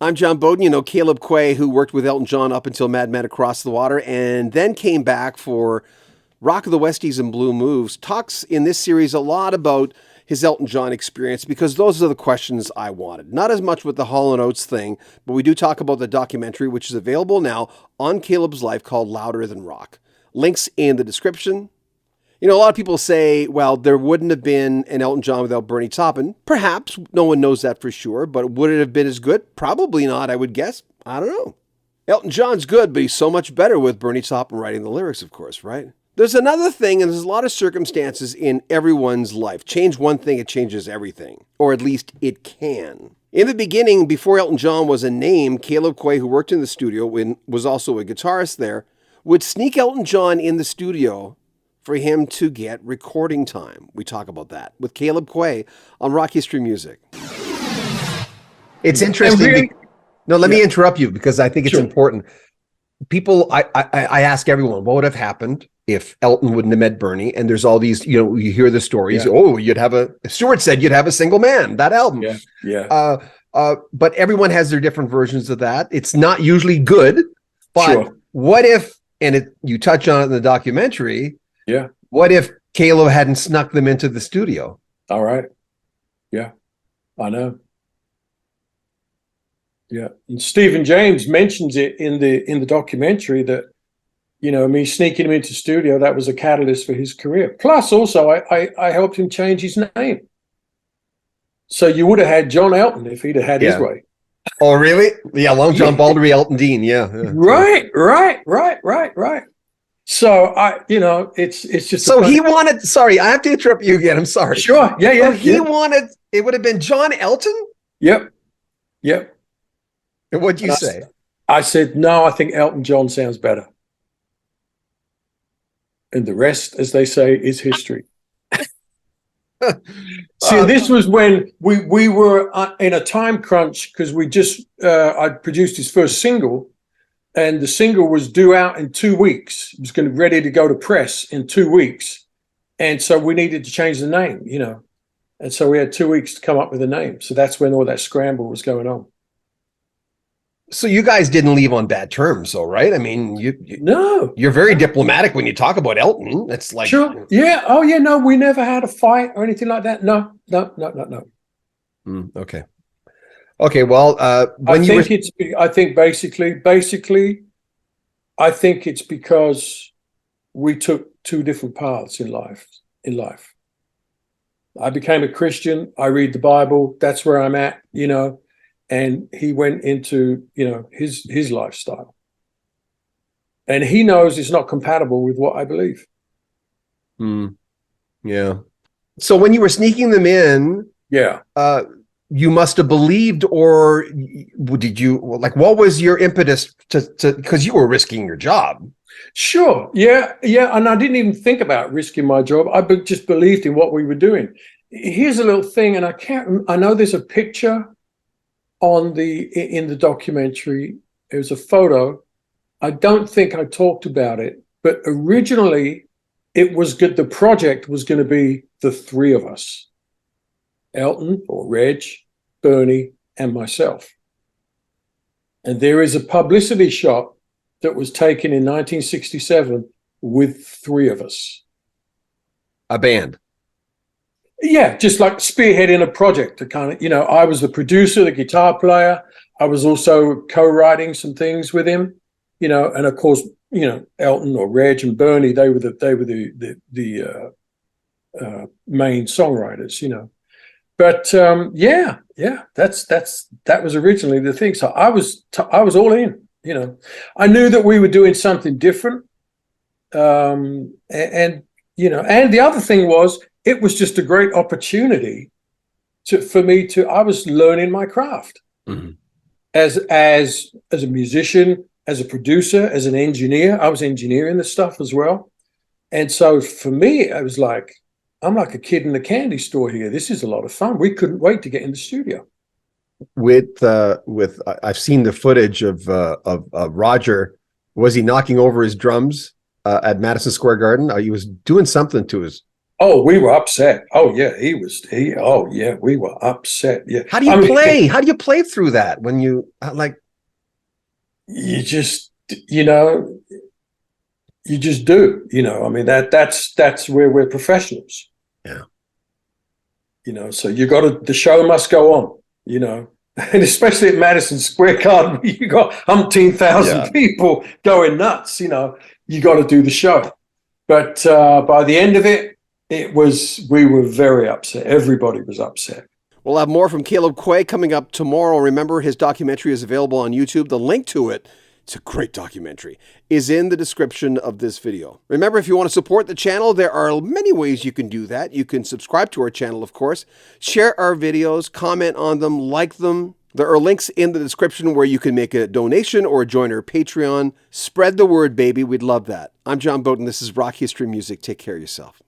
I'm John Beaudin. You know Caleb Quaye, who worked with Elton John up until Mad Men Across the Water, and then came back for Rock of the Westies and Blue Moves, talks in this series a lot about his Elton John experience because those are the questions I wanted. Not as much with the Hall & Oates thing, but we do talk about the documentary, which is available now on Caleb's life called Louder Than Rock. Links in the description. You know, a lot of people say, well, there wouldn't have been an Elton John without Bernie Taupin. Perhaps. No one knows that for sure. But would it have been as good? Probably not, I would guess. I don't know. Elton John's good, but he's so much better with Bernie Taupin writing the lyrics, of course, right? There's another thing, and there's a lot of circumstances in everyone's life. Change one thing, it changes everything. Or at least it can. In the beginning, before Elton John was a name, Caleb Quaye, who worked in the studio and was also a guitarist there, would sneak Elton John in the studio for him to get recording time. We talk about that with Caleb Quaye on Rock History Music. It's interesting. Let me interrupt you because I think it's important. People, I ask everyone, what would have happened if Elton wouldn't have met Bernie? And there's all these, you hear the stories. Yeah. Oh, Stewart said you'd have a single man, that album. But everyone has their different versions of that. It's not usually good, but what if, and you touch on it in the documentary, what if Caleb hadn't snuck them into the studio? All right. Yeah, I know. Yeah, and Stephen James mentions it in the documentary that, me sneaking him into studio, that was a catalyst for his career. Plus, also, I helped him change his name. So you would have had John Elton if he'd have had his way. Oh, really? Yeah, Long John Baldry, Elton Dean. Yeah. Right. So it's just. So he wanted. Sorry, I have to interrupt you again. I'm sorry. Sure. Yeah. So he wanted. It would have been John Elton. Yep. And what'd you say? I said no. I think Elton John sounds better. And the rest, as they say, is history. See, this was when we were in a time crunch because I produced his first single. And the single was due out in 2 weeks. It was ready to go to press in 2 weeks. And so we needed to change the name, And so we had 2 weeks to come up with a name. So that's when all that scramble was going on. So you guys didn't leave on bad terms, though, right? I mean, no. You're very diplomatic when you talk about Elton. It's like... Sure. Yeah. Oh, yeah. No, we never had a fight or anything like that. No. Okay. Okay, well, I think it's because we took two different paths in life. I became a Christian. I read the Bible. That's where I'm at, and he went into, his lifestyle. And he knows it's not compatible with what I believe. Yeah. So when you were sneaking them in, you must have believed, or did you, what was your impetus to because you were risking your job? Sure. Yeah. And I didn't even think about risking my job. I just believed in what we were doing. Here's a little thing, and I know there's a picture in the documentary. It was a photo. I don't think I talked about it, but originally it was good. The project was going to be the three of us. Elton or Reg, Bernie, and myself. And there is a publicity shot that was taken in 1967 with three of us. A band. Yeah, just like spearheading a project to kind of, I was the producer, the guitar player. I was also co-writing some things with him, and of course, Elton or Reg and Bernie, they were the main songwriters, But that was originally the thing. So I was all in. I knew that we were doing something different, and the other thing was it was just a great opportunity for me to. I was learning my craft as a musician, as a producer, as an engineer. I was engineering the stuff as well, and so for me, I was like. I'm like a kid in the candy store here. This is a lot of fun. We couldn't wait to get in the studio. With I've seen the footage of Roger. Was he knocking over his drums at Madison Square Garden? He was doing something to his Oh, we were upset. Oh yeah, oh yeah, we were upset. Yeah. How do you play? How do you play through that when you like? You just, you know, you just do. I mean, that's where we're professionals. Yeah. So you got to. The show must go on. And especially at Madison Square Garden, you got umpteen thousand people going nuts. You got to do the show. But by the end of it, we were very upset. Everybody was upset. We'll have more from Caleb Quaye coming up tomorrow. Remember, his documentary is available on YouTube. The link to it, it's a great documentary, is in the description of this video. Remember, if you want to support the channel, there are many ways you can do that. You can subscribe to our channel, of course, share our videos, comment on them, like them. There are links in the description where you can make a donation or join our Patreon. Spread the word, baby. We'd love that. I'm John Beaudin. This is Rock History Music. Take care of yourself.